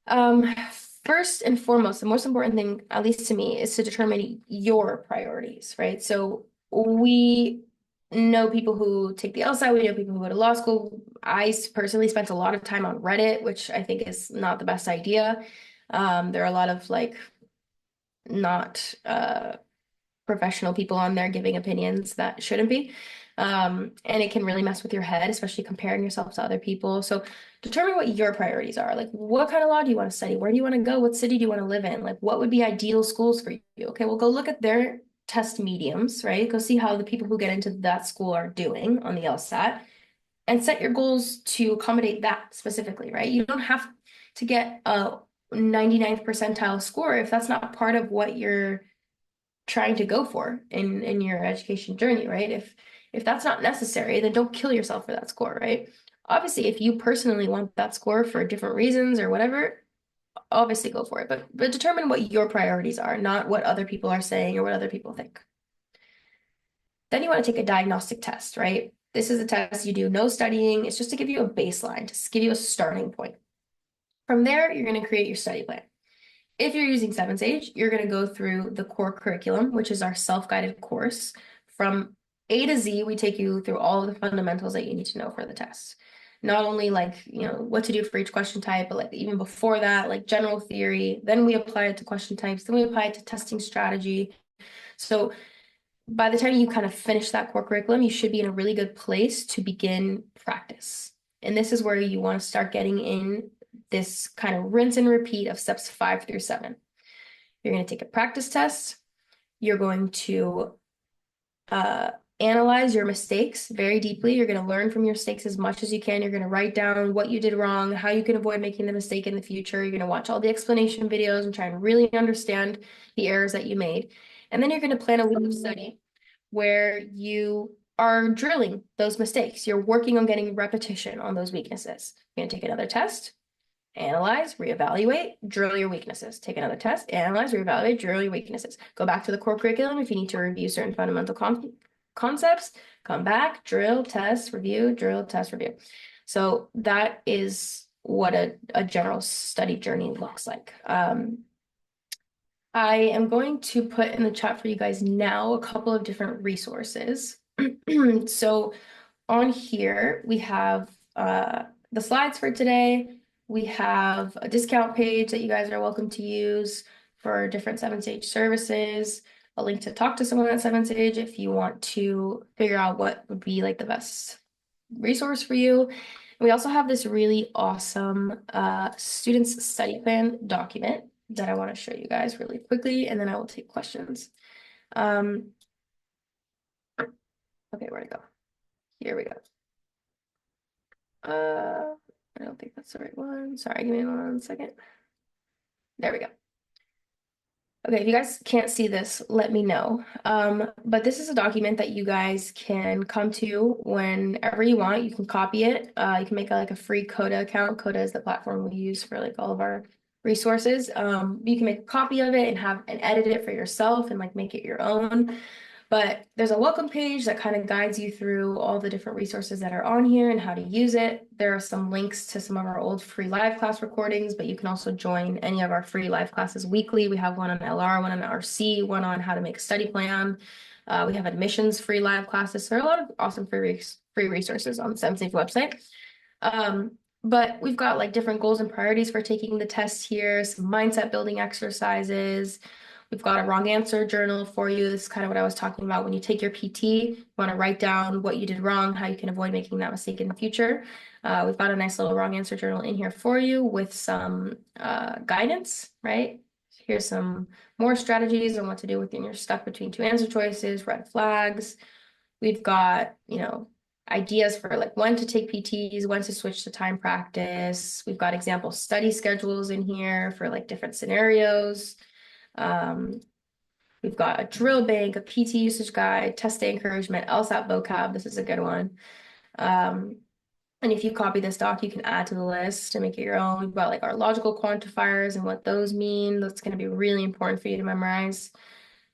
Um, First and foremost, the most important thing, at least to me, is to determine your priorities, right? So we know people who take the LSAT, we know people who go to law school. I personally spent a lot of time on Reddit, which I think is not the best idea. There are a lot of like not professional people on there giving opinions that shouldn't be. And it can really mess with your head, especially comparing yourself to other people. So determine what your priorities are. Like, what kind of law do you want to study? Where do you want to go? What city do you want to live in? Like, what would be ideal schools for you? Okay, well, go look at their test mediums, right? Go see how the people who get into that school are doing on the LSAT and set your goals to accommodate that specifically, right? You don't have to get a 99th percentile score if that's not part of what you're trying to go for in your education journey, right? If that's not necessary, then don't kill yourself for that score, right? Obviously, if you personally want that score for different reasons or whatever, obviously go for it. But determine what your priorities are, not what other people are saying or what other people think. Then you want to take a diagnostic test, right? This is a test you do no studying. It's just to give you a baseline, to give you a starting point. From there, you're going to create your study plan. If you're using 7Sage, you're going to go through the core curriculum, which is our self-guided course. From A to Z, we take you through all of the fundamentals that you need to know for the test. Not only like, what to do for each question type, but like even before that, like general theory. Then we apply it to question types. Then we apply it to testing strategy. So by the time you kind of finish that core curriculum, you should be in a really good place to begin practice. And this is where you want to start getting in this kind of rinse and repeat of steps 5 through 7. You're going to take a practice test. You're going to analyze your mistakes very deeply. You're going to learn from your mistakes as much as you can. You're going to write down what you did wrong, how you can avoid making the mistake in the future. You're going to watch all the explanation videos and try and really understand the errors that you made. And then you're going to plan a week of study where you are drilling those mistakes. You're working on getting repetition on those weaknesses. You're going to take another test, analyze, reevaluate, drill your weaknesses. Take another test, analyze, reevaluate, drill your weaknesses. Go back to the core curriculum if you need to review certain fundamental concepts. Come back, drill, test, review, drill, test, review. So that is what a general study journey looks like. I am going to put in the chat for you guys now a couple of different resources. So on here, we have the slides for today. We have a discount page that you guys are welcome to use for different 7Sage services, a link to talk to someone at 7Sage if you want to figure out what would be like the best resource for you. And we also have this really awesome students study plan document that I want to show you guys really quickly, and then I will take questions. Okay, where'd it go? Here we go. I don't think that's the right one. Sorry, give me 1 second. There we go. Okay, if you guys can't see this, let me know. But this is a document that you guys can come to whenever you want. You can copy it. You can make like a free Coda account. Coda is the platform we use for like all of our resources. You can make a copy of it and have and edit it for yourself and like make it your own. But there's a welcome page that kind of guides you through all the different resources that are on here and how to use it. There are some links to some of our old free live class recordings, but you can also join any of our free live classes weekly. We have one on LR, one on RC, one on how to make a study plan. We have admissions free live classes. So there are a lot of awesome free resources on the 7 Safe website. But we've got like different goals and priorities for taking the test here, some mindset building exercises. We've got a wrong answer journal for you. This is kind of what I was talking about. When you take your PT, you want to write down what you did wrong, how you can avoid making that mistake in the future. We've got a nice little wrong answer journal in here for you with some guidance, right? Here's some more strategies on what to do when you're stuck between two answer choices, red flags. We've got, ideas for like when to take PTs, when to switch to time practice. We've got example study schedules in here for like different scenarios. Um, we've got a drill bank, a PT usage guide, test day encouragement, LSAT vocab. This is a good one. Um, and if you copy this doc, you can add to the list to make it your own. We've got like our logical quantifiers and what those mean. That's going to be really important for you to memorize.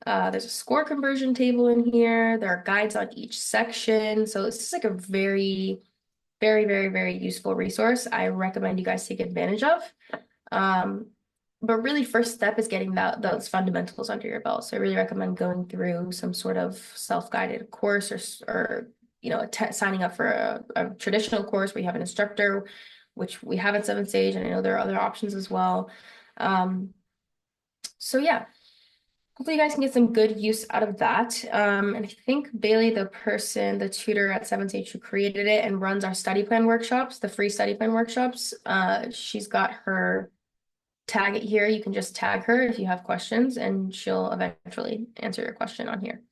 There's a score conversion table in here. There are guides on each section. So it's just like a very, very, very, very useful resource. I recommend you guys take advantage of. Um, but really, first step is getting those fundamentals under your belt. So I really recommend going through some sort of self-guided course or signing up for a traditional course where you have an instructor, which we have at 7 Sage, and I know there are other options as well. So yeah. Hopefully you guys can get some good use out of that. And I think Bailey, the tutor at 7Sage who created it and runs our study plan workshops, the free study plan workshops, she's got her tag it here. You can just tag her if you have questions and she'll eventually answer your question on here.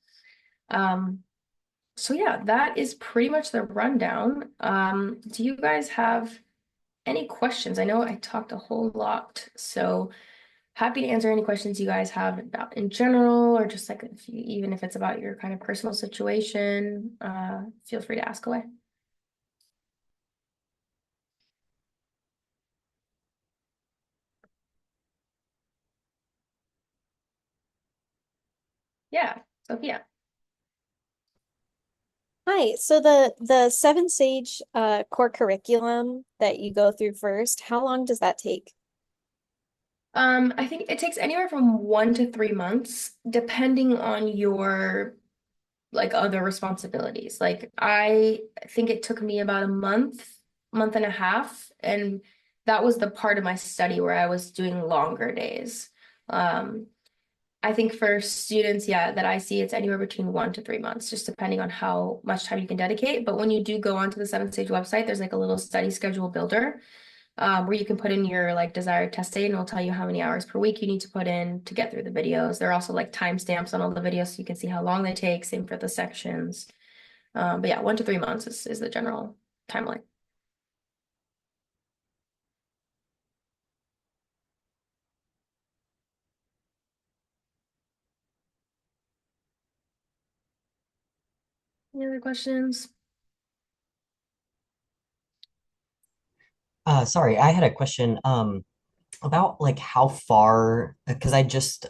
So yeah, that is pretty much the rundown. Do you guys have any questions? I know I talked a whole lot, so happy to answer any questions you guys have about in general, or just like even if it's about your kind of personal situation, feel free to ask away. Yeah, Sophia. Hi. So the Seven Sage core curriculum that you go through first, how long does that take? I think it takes anywhere from 1 to 3 months, depending on your like other responsibilities. Like I think it took me about a month and a half, and that was the part of my study where I was doing longer days. Um, I think for students, yeah, that I see it's anywhere between 1 to 3 months, just depending on how much time you can dedicate. But when you do go onto the 7 Sage website, there's like a little study schedule builder, where you can put in your like desired test date and it'll tell you how many hours per week you need to put in to get through the videos. There are also like timestamps on all the videos so you can see how long they take, same for the sections. But yeah, 1 to 3 months is the general timeline. Any other questions? Sorry, I had a question about like how far, because I just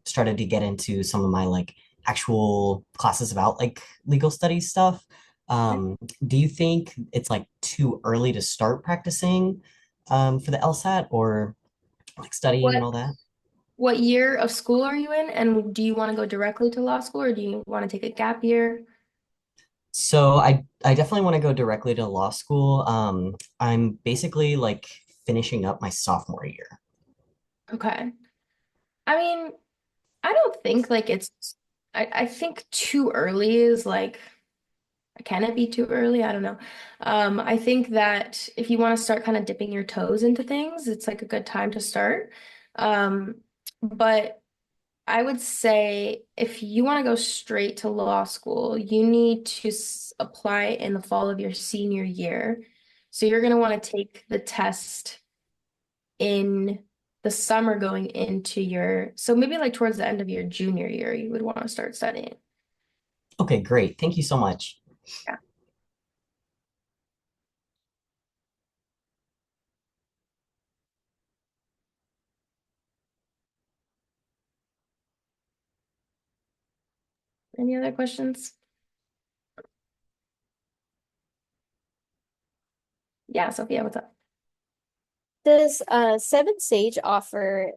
started to get into some of my like actual classes about like legal studies stuff. Do you think it's like too early to start practicing for the LSAT or like studying and What all that? what year of school are you in? And do you want to go directly to law school or do you want to take a gap year? So I definitely want to go directly to law school. I'm basically like finishing up my sophomore year. Okay. I mean, I don't think like I think too early is like, can it be too early? I don't know. I think that if you want to start kind of dipping your toes into things, it's like a good time to start. Um, but I would say if you want to go straight to law school, you need to apply in the fall of your senior year. So you're going to want to take the test in the summer going into your, so maybe like towards the end of your junior year, you would want to start studying. Okay, great. Thank you so much. Yeah. Any other questions? Yeah, Sophia, what's up? Does Seven Sage offer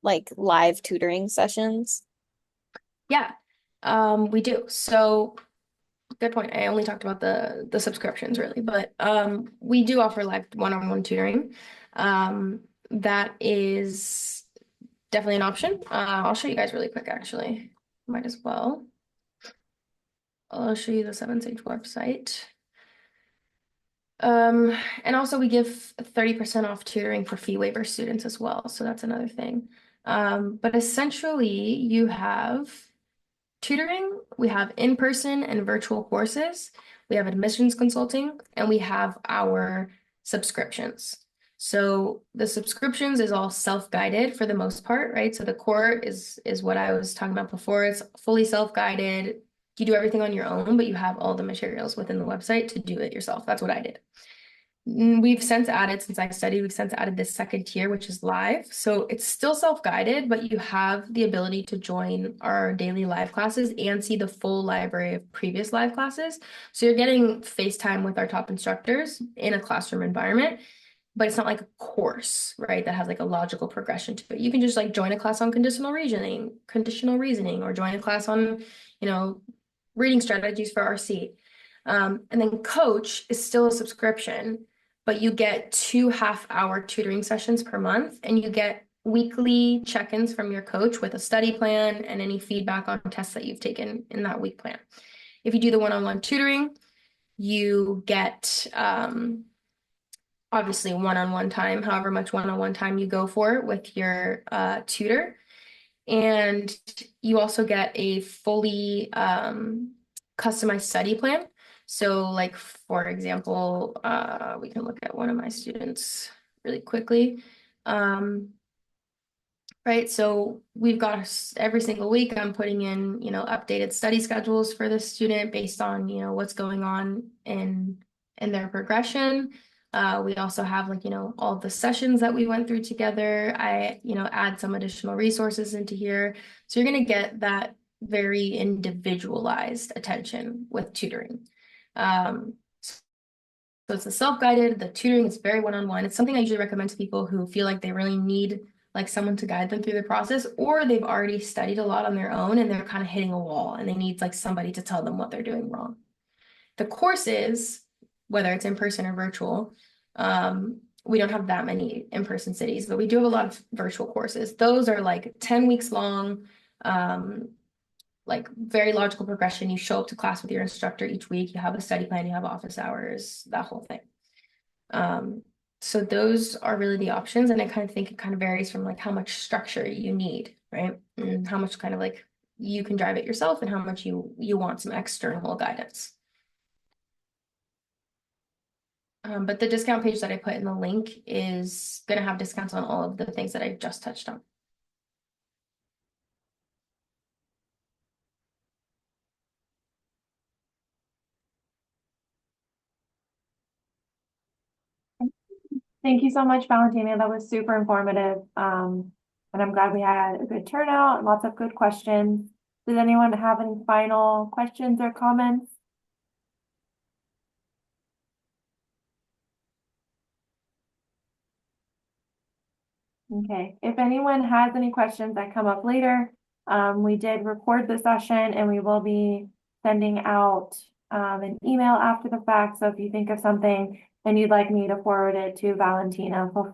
like live tutoring sessions? Yeah, we do. So good point. I only talked about the subscriptions really, but we do offer live one-on-one tutoring. That is definitely an option. I'll show you guys really quick actually. Might as well. I'll show you the Seven Sage website. Um, and also we give 30% off tutoring for fee waiver students as well. So that's another thing. But essentially you have tutoring, we have in-person and virtual courses, we have admissions consulting, and we have our subscriptions. So the subscriptions is all self-guided for the most part, right? So the core is what I was talking about before. It's fully self-guided. You do everything on your own, but you have all the materials within the website to do it yourself. That's what I did. We've since added, since I studied, we've since added this second tier, which is live. So it's still self-guided, but you have the ability to join our daily live classes and see the full library of previous live classes. So you're getting FaceTime with our top instructors in a classroom environment, but it's not like a course, right? That has like a logical progression to it. You can just like join a class on conditional reasoning, or join a class on, reading strategies for RC. And then Coach is still a subscription, but you get 2 half-hour tutoring sessions per month, and you get weekly check-ins from your coach with a study plan and any feedback on tests that you've taken in that week plan. If you do the one-on-one tutoring, you get obviously one-on-one time, however much one-on-one time you go for with your tutor. And you also get a fully customized study plan. So like, for example, we can look at one of my students really quickly. Right, so we've got every single week I'm putting in, updated study schedules for the student based on, what's going on in their progression. We also have like, all the sessions that we went through together. I, add some additional resources into here. So you're going to get that very individualized attention with tutoring. So it's the self-guided, the tutoring is very one-on-one. It's something I usually recommend to people who feel like they really need like someone to guide them through the process, or they've already studied a lot on their own and they're kind of hitting a wall and they need like somebody to tell them what they're doing wrong. The courses, whether it's in person or virtual, we don't have that many in-person cities, but we do have a lot of virtual courses. Those are like 10 weeks long, like very logical progression. You show up to class with your instructor each week, you have a study plan, you have office hours, that whole thing. So those are really the options, and I kind of think it kind of varies from like how much structure you need, right? And how much kind of like you can drive it yourself and how much you want some external guidance. But the discount page that I put in the link is going to have discounts on all of the things that I just touched on. Thank you so much, Valentina. That was super informative. And I'm glad we had a good turnout and lots of good questions. Does anyone have any final questions or comments? Okay, if anyone has any questions that come up later, we did record the session and we will be sending out an email after the fact. So if you think of something and you'd like me to forward it to Valentina, feel